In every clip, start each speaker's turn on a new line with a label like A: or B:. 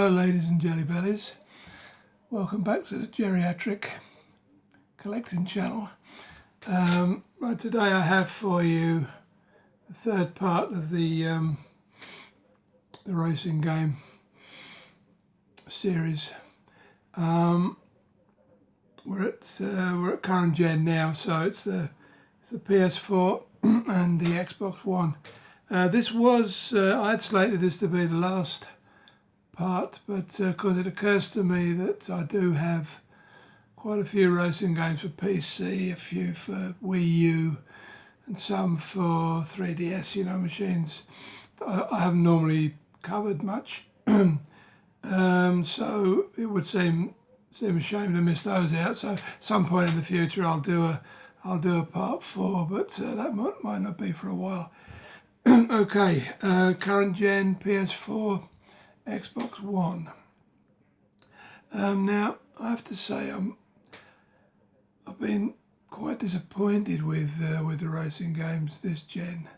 A: Hello ladies and jelly bellies, welcome back to the geriatric collecting channel. Right, today I have for you the third part of the racing game series. We're at current gen now, so it's the PS4 and the Xbox One. This was I'd slated this to be the last part, but because it occurs to me that I do have quite a few racing games for PC, a few for Wii U, and some for 3DS, machines that I haven't normally covered much. So it would seem a shame to miss those out. So some point in the future I'll do a part 4, but that might not be for a while. Okay, current gen PS4, Xbox One. Now I have to say I've been quite disappointed with the racing games this gen.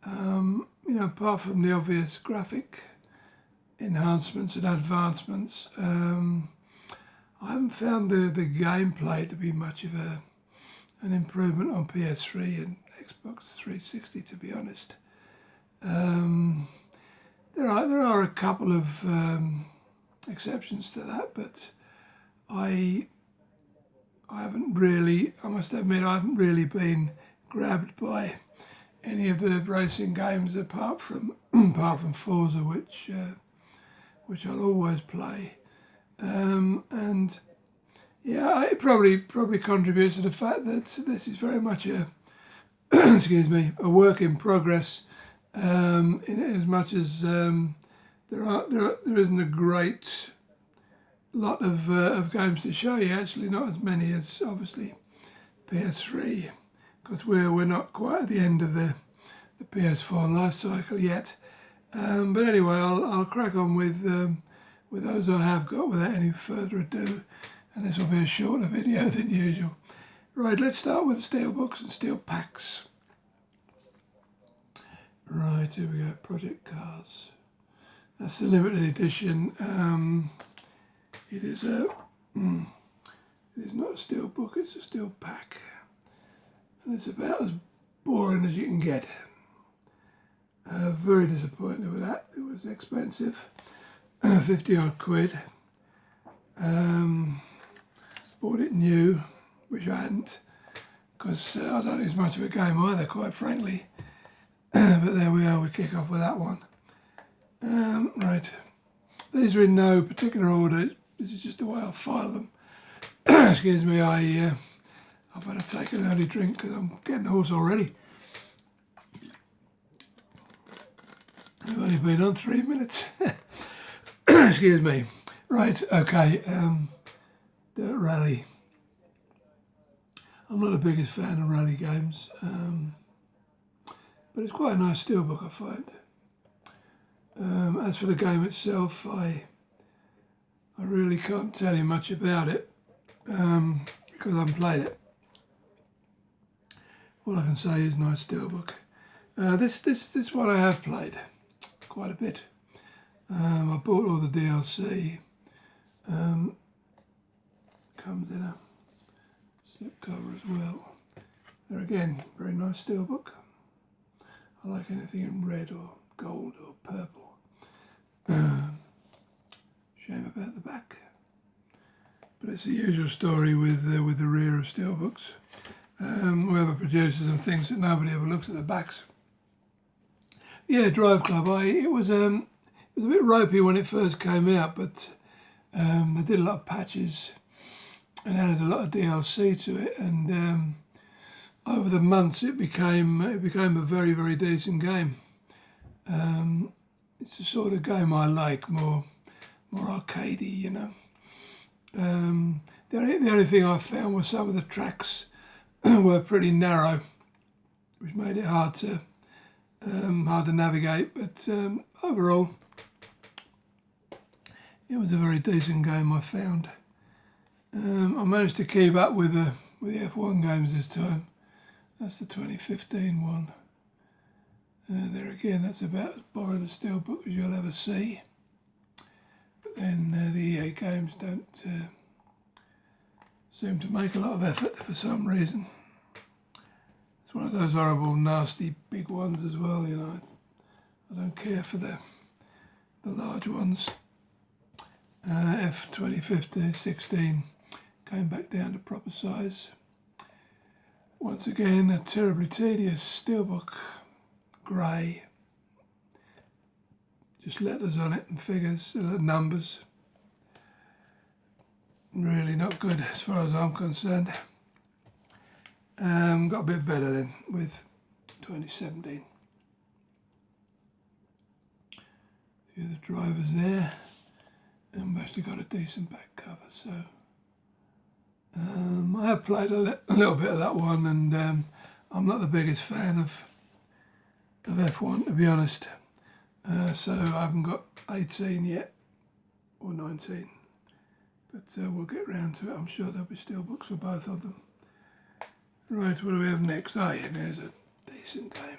A: Apart from the obvious graphic enhancements and advancements, I haven't found the gameplay to be much of an improvement on PS3 and Xbox 360, to be honest. There are a couple of exceptions to that, but I haven't really, I must admit, I haven't really been grabbed by any of the racing games apart from Forza, which I'll always play. And yeah, it probably contributes to the fact that this is very much a excuse me, a work in progress. In as much as there isn't a great lot of games to show you. Actually, not as many as obviously PS3, because we're not quite at the end of the PS4 life cycle yet. But anyway, I'll crack on with those I have got without any further ado, and this will be a shorter video than usual. Right, let's start with the steelbooks and steel packs. Right, here we go, Project Cars. That's the limited edition. It is not a steel book, it's a steel pack. And it's about as boring as you can get. Very disappointed with that. It was expensive, 50 odd quid. Bought it new, which I hadn't, because I don't think it's much of a game either, quite frankly. But there we are, we kick off with that one. Right, these are in no particular order, this is just the way I'll file them. Excuse me, I've had to take an early drink because I'm getting hoarse already. I've only been on 3 minutes. Excuse me. Right, okay, Dirt Rally. I'm not the biggest fan of rally games. But it's quite a nice steelbook, I find. As for the game itself, I really can't tell you much about it because I haven't played it. All I can say is nice steelbook. This one I have played quite a bit. I bought all the DLC. Comes in a slipcover as well. There again, very nice steelbook. I like anything in red or gold or purple. Shame about the back. But it's the usual story with the rear of steelbooks. Whoever produces them thinks that nobody ever looks at the backs. Yeah, Drive Club. It was a bit ropey when it first came out, but they did a lot of patches and added a lot of DLC to it, and over the months it became a very, very decent game. It's the sort of game I like, more arcadey, The only thing I found was some of the tracks were pretty narrow, which made it hard to navigate. But overall, it was a very decent game, I found. I managed to keep up with the F1 games this time. That's the 2015 one. There again, that's about as boring a steelbook as you'll ever see. but then the EA games don't seem to make a lot of effort for some reason. It's one of those horrible, nasty big ones as well, you know. I don't care for the large ones. F2015-16 came back down to proper size. Once again, a terribly tedious steelbook, grey, just letters on it and figures, numbers. Really not good as far as I'm concerned. Got a bit better then with 2017. A few of the drivers there, and we've actually got a decent back cover. So I have played a little bit of that one, and I'm not the biggest fan of F1, to be honest. So I haven't got 18 yet, or 19. But we'll get round to it. I'm sure there'll be steelbooks for both of them. Right, what do we have next? Oh yeah, there's a decent game.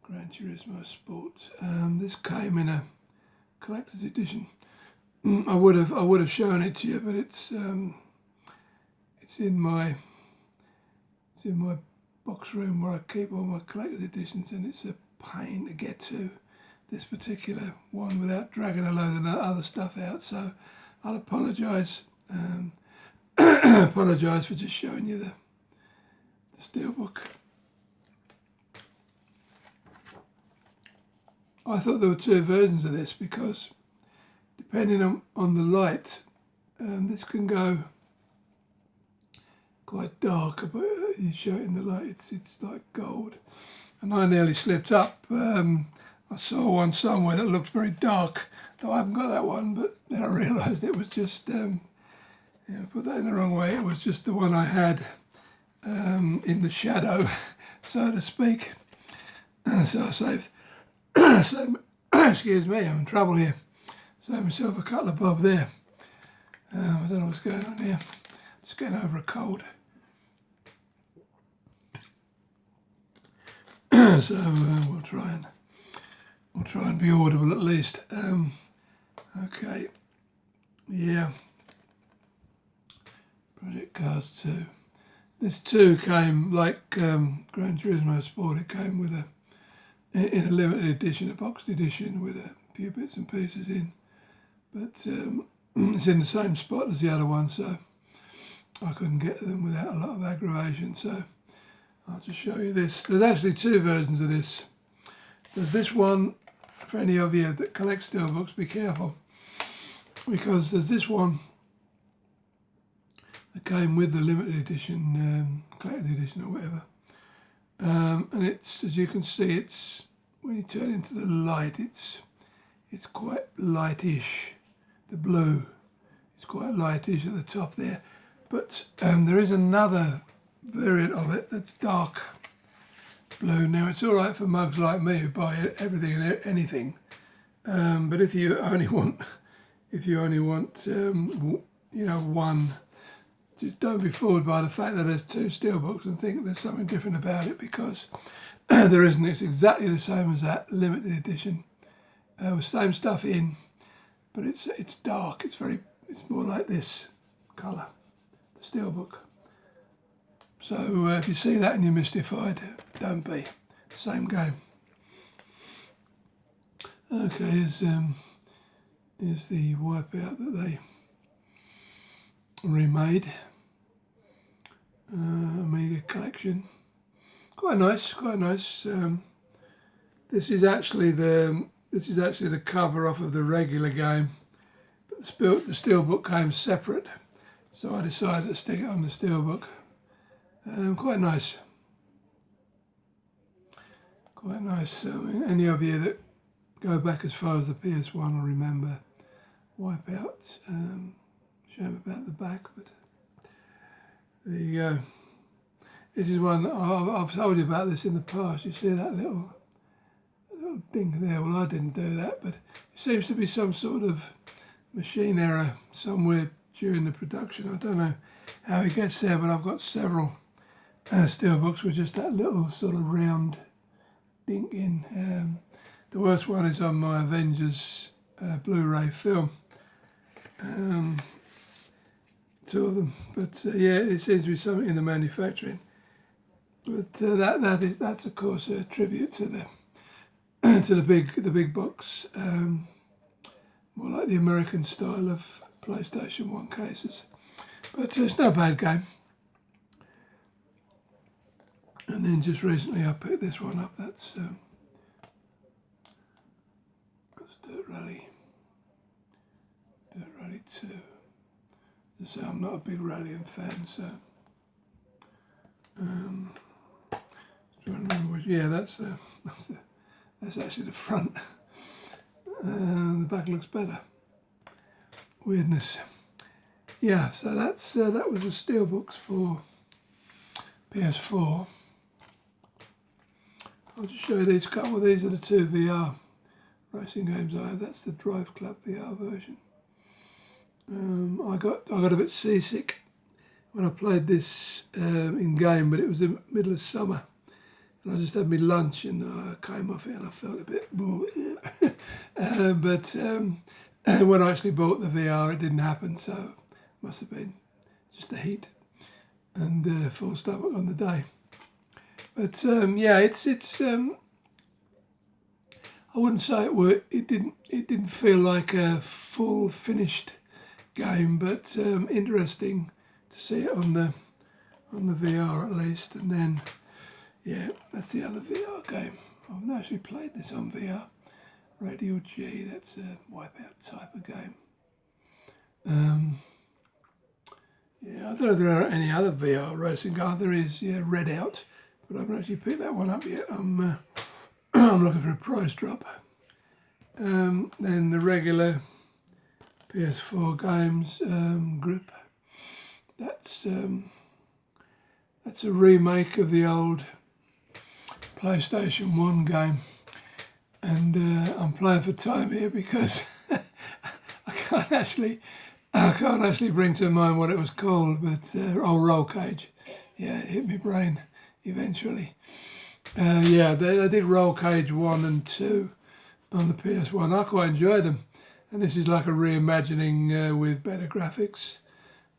A: Gran Turismo Sport. This came in a collector's edition. I would have shown it to you, but it's in my box room where I keep all my collector's editions, and it's a pain to get to this particular one without dragging a load of other stuff out. So I'll apologise. Apologise for just showing you the steelbook. I thought there were two versions of this because depending on the light, this can go quite dark, but you show it in the light, it's like gold. And I nearly slipped up. I saw one somewhere that looked very dark, though I haven't got that one, but then I realised it was just, put that in the wrong way, it was just the one I had in the shadow, so to speak. So I saved, excuse me, I'm in trouble here. Saved myself a couple of bob there. I don't know what's going on here. Just getting over a cold. So we'll try and be audible at least. Okay, yeah. Project Cars 2. This 2 came like Gran Turismo Sport. It came with in a limited edition, a boxed edition with a few bits and pieces in. But it's in the same spot as the other one, so I couldn't get to them without a lot of aggravation. So I'll just show you this. There's actually two versions of this. There's this one, for any of you that collect steelbooks, be careful, because there's this one that came with the limited edition, collector's edition or whatever. And it's, as you can see, it's, when you turn into the light, it's quite lightish. The blue is quite lightish at the top there. But there is another variant of it that's dark blue. Now it's all right for mugs like me who buy everything and anything, but if you only want one, just don't be fooled by the fact that there's two steelbooks and think there's something different about it, because there isn't. It's exactly the same as that limited edition, with same stuff in, but it's dark. It's more like this colour, the steelbook. So if you see that and you're mystified, don't be. Same game. Okay, here's the Wipeout that they remade. Amiga collection. Quite nice. This is actually the cover off of the regular game, but the steelbook came separate, so I decided to stick it on the steelbook. Quite nice. Quite nice. Any of you that go back as far as the PS1 will remember Wipeout. Shame about the back, but there you go. This is one, I've told you about this in the past. You see that little thing there? Well, I didn't do that, but it seems to be some sort of machine error somewhere during the production. I don't know how it gets there, but I've got several steelbooks with just that little sort of round dink in. The worst one is on my Avengers Blu-ray film. Two of them, but yeah, it seems to be something in the manufacturing. But that's of course a tribute to the to the big box, more like the American style of PlayStation 1 cases. But it's no bad game. And then just recently I picked this one up. That's Dirt Rally 2. As I say, I'm not a big rallying fan, so trying to remember which. Yeah, that's actually the front. The back looks better. Weirdness. Yeah, so that was the steelbooks for PS4. I'll just show you these couple. These are the two VR racing games I have. That's the Drive Club VR version. I got a bit seasick when I played this in game, but it was the middle of summer, and I just had my lunch and I came off it and I felt a bit more. But when I actually bought the VR, it didn't happen, so it must have been just the heat and full stomach on the day. But yeah, it's I wouldn't say it didn't feel like a full finished game, but interesting to see it on the VR at least. And then yeah, that's the other VR game. I've not actually played this on VR. Radio G, that's a Wipeout type of game. Yeah, I don't know if there are any other VR racing games. There is, yeah, Redout, but I haven't actually picked that one up yet. I'm I'm looking for a price drop. Then the regular PS4 games, Grip. That's a remake of the old PlayStation 1 game, and I'm playing for time here because I can't actually bring to mind what it was called, but Roll Cage. Yeah, it hit my brain eventually. Yeah, they did Roll Cage 1 and 2 on the PS1. I quite enjoyed them, and this is like a reimagining with better graphics.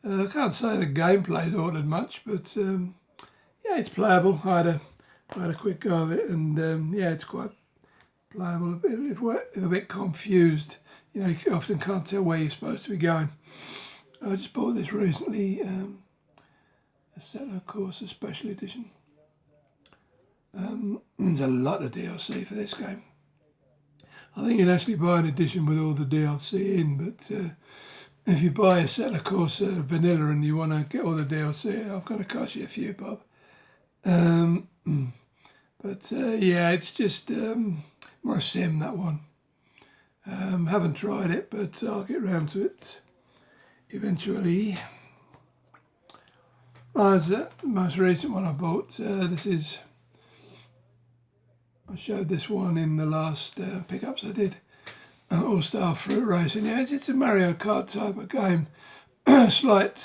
A: I can't say the gameplay's altered much, but yeah, it's playable. I had a quick go of it, and yeah, it's quite playable. If a bit confused, you know, you often can't tell where you're supposed to be going. I just bought this recently, a Settler Corsa Special Edition. There's a lot of DLC for this game. I think you'd actually buy an edition with all the DLC in, but if you buy a Settler Corsa Vanilla and you want to get all the DLC, I've got to cost you a few bob. But yeah, it's just more a sim, that one. Haven't tried it, but I'll get round to it eventually. The most recent one I bought. I showed this one in the last pickups I did. All-Star Fruit Racing. Yeah, it's a Mario Kart type of game. Slight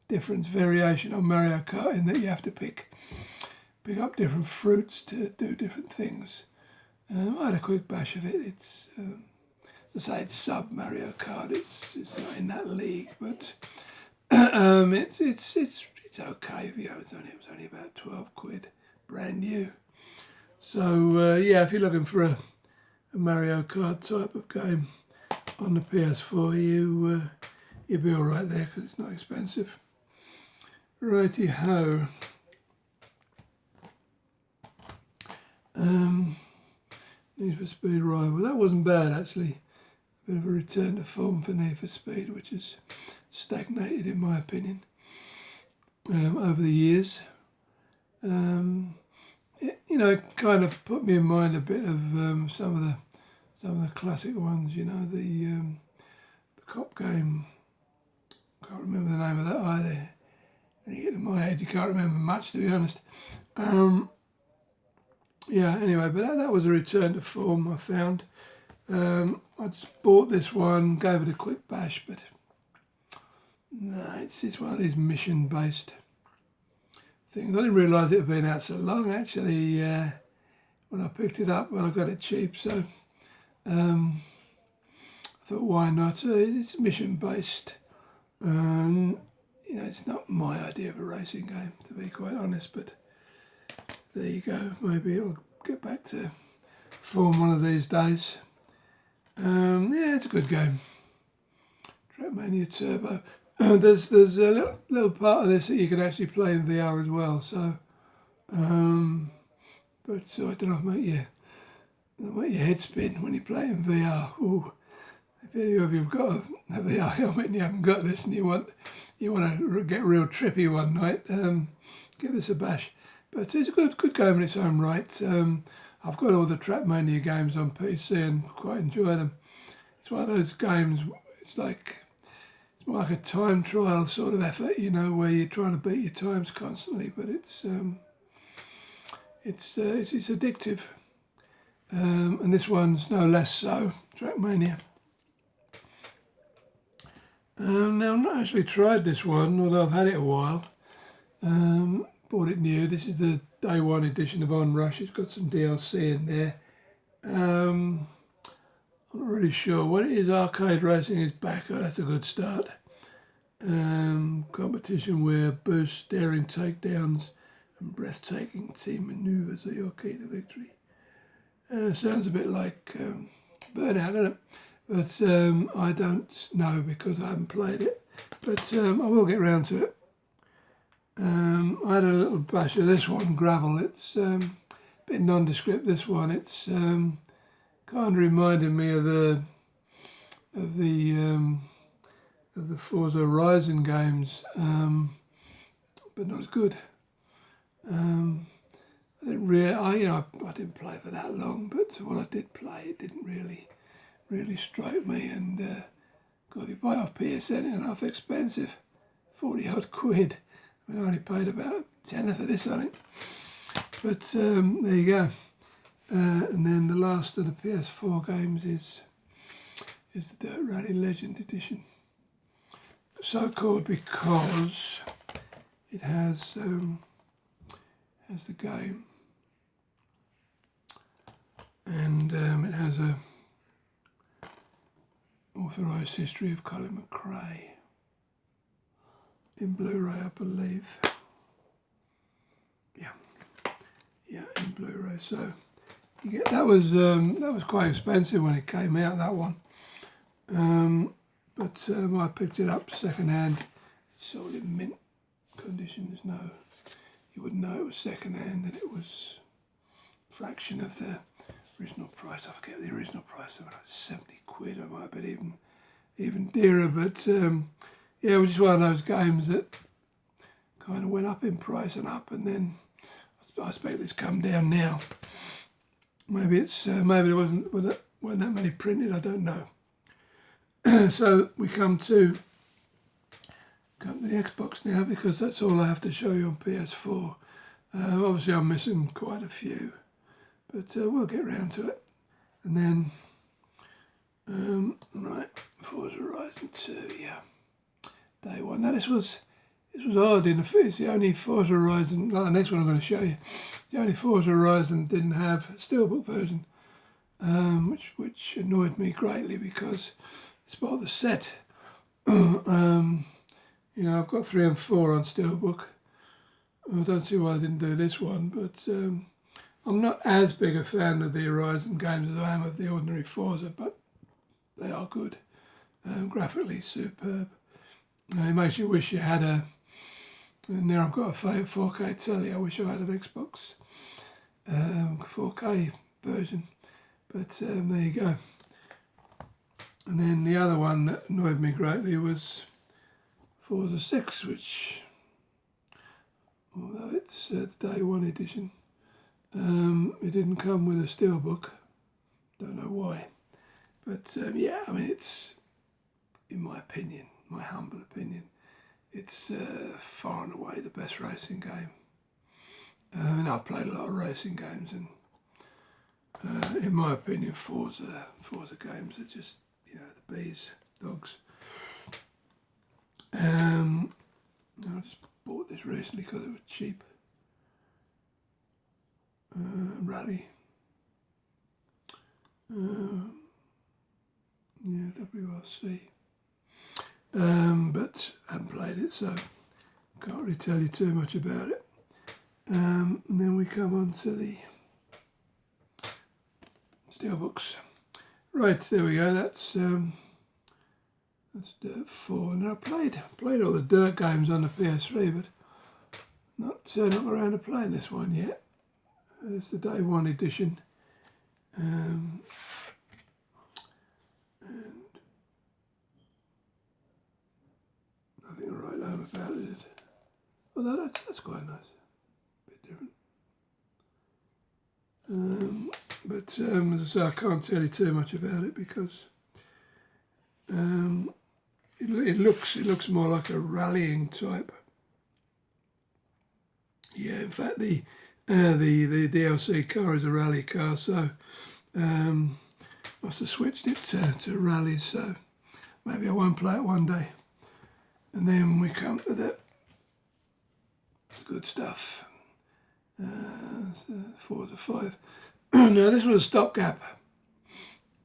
A: difference, variation on Mario Kart in that you have to pick up different fruits to do different things. I had a quick bash of it. It's, as I say, it's sub Mario Kart. It's not in that league, but it's okay. You know, it was only about £12, brand new. So yeah, if you're looking for a Mario Kart type of game on the PS4, you'll be all right there because it's not expensive. Righty ho. Need for Speed Rival. That wasn't bad actually. A bit of a return to form for Need for Speed, which has stagnated in my opinion over the years. It kind of put me in mind a bit of some of the classic ones. You know, the cop game. Can't remember the name of that either. When you get to my age, you can't remember much, to be honest. Yeah. Anyway, but that was a return to form. I found. I just bought this one, gave it a quick bash, but no, it's one of these mission-based things. I didn't realise it had been out so long, actually, when I picked it up, when I got it cheap. So, thought, why not? It's mission based. You know, it's not my idea of a racing game, to be quite honest, but there you go. Maybe it'll get back to form one of these days. Yeah, it's a good game. Trackmania Turbo. There's a little part of this that you can actually play in VR as well. So, so I don't know, it'll make your head spin when you play in VR. Ooh. If any of you've got a VR helmet and you haven't got this and you want to get real trippy one night, give this a bash. But it's a good game in its own right. I've got all the Trackmania games on PC and quite enjoy them. It's one of those games. It's more like a time trial sort of effort, you know, where you're trying to beat your times constantly. But it's addictive, and this one's no less so. Trackmania. Now, I've not actually tried this one, although I've had it a while. Bought it new. This is the day one edition of Onrush. It's got some DLC in there. I'm not really sure what it is. Arcade racing is back. Oh, that's a good start. Competition where boosts, daring takedowns, and breathtaking team manoeuvres are your key to victory. Sounds a bit like Burnout, doesn't it? But I don't know because I haven't played it. But I will get round to it. I had a little bash of this one, Gravel. It's a bit nondescript. This one, it's kind of reminded me of the Forza Horizon games, but not as good. I didn't play for that long, but what I did play, it didn't really strike me. And God, if you buy it off PSN, it's enough expensive, 40 odd quid. I mean, I only paid about £10 for this, I think. But there you go. And then the last of the PS4 games is the Dirt Rally Legend Edition. So called because it has the game, and it has a authorised history of Colin McRae in Blu-ray, I believe. Yeah, in Blu-ray. So you get that was quite expensive when it came out, that one. But I picked it up second hand. It's sold in mint condition. You wouldn't know it was second hand, and it was a fraction of the original price. I forget the original price, about like 70 quid. It might have been even dearer. But yeah, it was just one of those games that kind of went up in price and then I expect it's come down now. Maybe there weren't that many printed. I don't know. So we come to the Xbox now, because that's all I have to show you on PS4. Obviously I'm missing quite a few, but we'll get round to it. And then, right, Forza Horizon 2, yeah, day one. Now this was odd. It's the only Forza Horizon, like the next one I'm going to show you, the only Forza Horizon didn't have a steelbook version, which annoyed me greatly because it's part of the set. You know, I've got 3 and 4 on steelbook. I don't see why I didn't do this one, but I'm not as big a fan of the Horizon games as I am of the ordinary Forza, but they are good. Graphically superb. It makes you wish you had and now I've got a 4K telly. I wish I had an Xbox 4K version, but there you go. And then the other one that annoyed me greatly was Forza 6, which, although it's the day one edition, it didn't come with a steelbook. Don't know why. But yeah, I mean, it's, in my opinion, my humble opinion, it's far and away the best racing game. And I've played a lot of racing games, and in my opinion, Forza games are just, you know, the bees, dogs. I just bought this recently because it was cheap. Rally. Yeah, WRC. But I haven't played it, so can't really tell you too much about it. And then we come on to the steelbooks. Right, there we go. That's Dirt 4. And I played all the Dirt games on the PS3, but not got around to playing this one yet. It's the Day 1 edition. And nothing to write home about it. Although that's quite nice. A bit different. But as I say, I can't tell you too much about it because it looks more like a rallying type. Yeah, in fact, the DLC car is a rally car, so must have switched it to rallies. So maybe I won't play it one day. And then we come to the good stuff. Forza 5. Now this was a stopgap,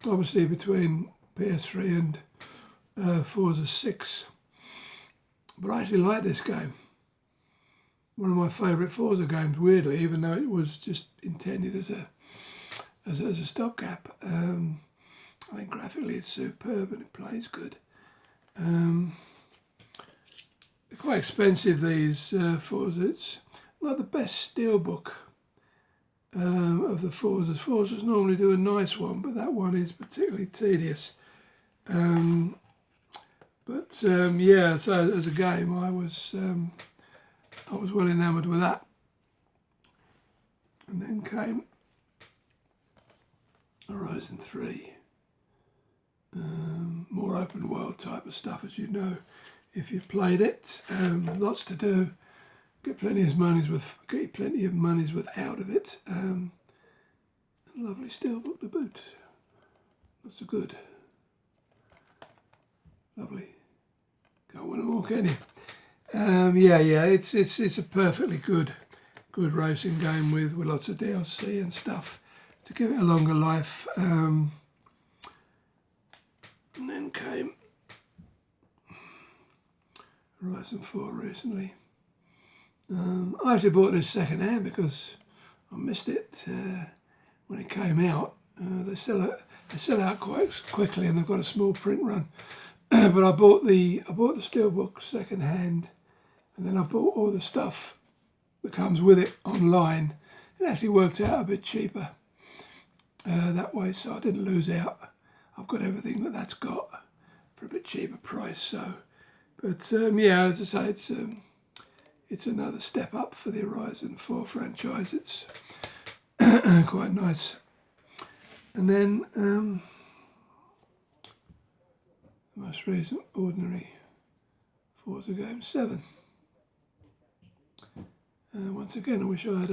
A: obviously between PS3 and Forza 6. But I actually like this game. One of my favourite Forza games, weirdly, even though it was just intended as a stopgap. I think graphically it's superb and it plays good. They're quite expensive, these Forza. It's not the best steelbook of the Forzas. Forzas normally do a nice one, but that one is particularly tedious. Yeah, so as a game, I was well enamoured with that. And then came Horizon 3. More open world type of stuff, as you know, if you've played it. Lots to do. Get plenty of monies with out of it. Lovely steelbook to boot. Lots of good. Lovely. Can't win them all, can you? It's a perfectly good racing game with lots of DLC and stuff to give it a longer life. And then came Horizon 4 recently. I actually bought this second hand because I missed it when it came out. They sell out quite quickly, and they've got a small print run. But I bought the steelbook second hand, and then I bought all the stuff that comes with it online. It actually worked out a bit cheaper that way, so I didn't lose out. I've got everything that's got for a bit cheaper price. So, but as I say, it's another step up for the Horizon 4 franchise. It's quite nice. And then the most recent ordinary Forza game 7. Once again, I wish I had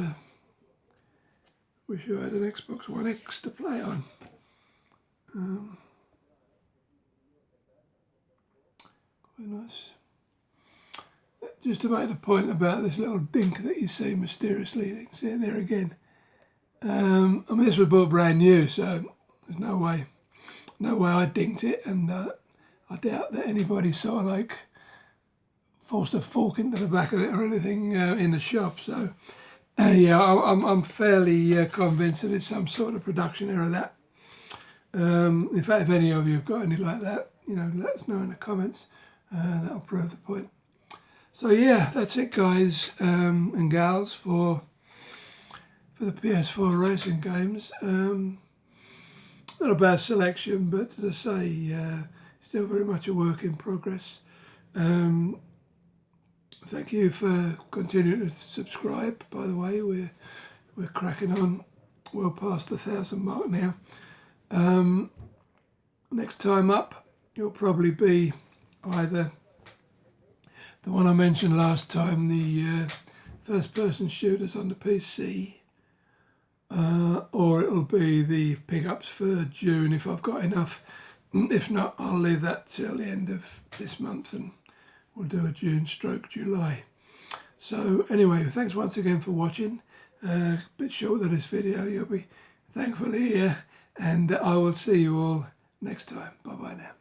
A: an Xbox One X to play on. Quite nice. Just to make the point about this little dink that you see mysteriously, you can see it there again. This was bought brand new, so there's no way I dinked it, and I doubt that anybody sort of like forced a fork into the back of it or anything in the shop. So I'm fairly convinced that it's some sort of production error. That in fact, if any of you have got any like that, let us know in the comments. That'll prove the point. So yeah, that's it, guys and gals, for the PS4 racing games. Not a bad selection, but as I say, still very much a work in progress. Thank you for continuing to subscribe. By the way, we're cracking on well past the 1,000 mark now. Next time up, it'll probably be either the one I mentioned last time, the first-person shooters on the PC, or it'll be the pickups for June if I've got enough. If not, I'll leave that till the end of this month and we'll do a June/July. So anyway, thanks once again for watching. A bit short of this video, you'll be thankfully here, and I will see you all next time. Bye-bye now.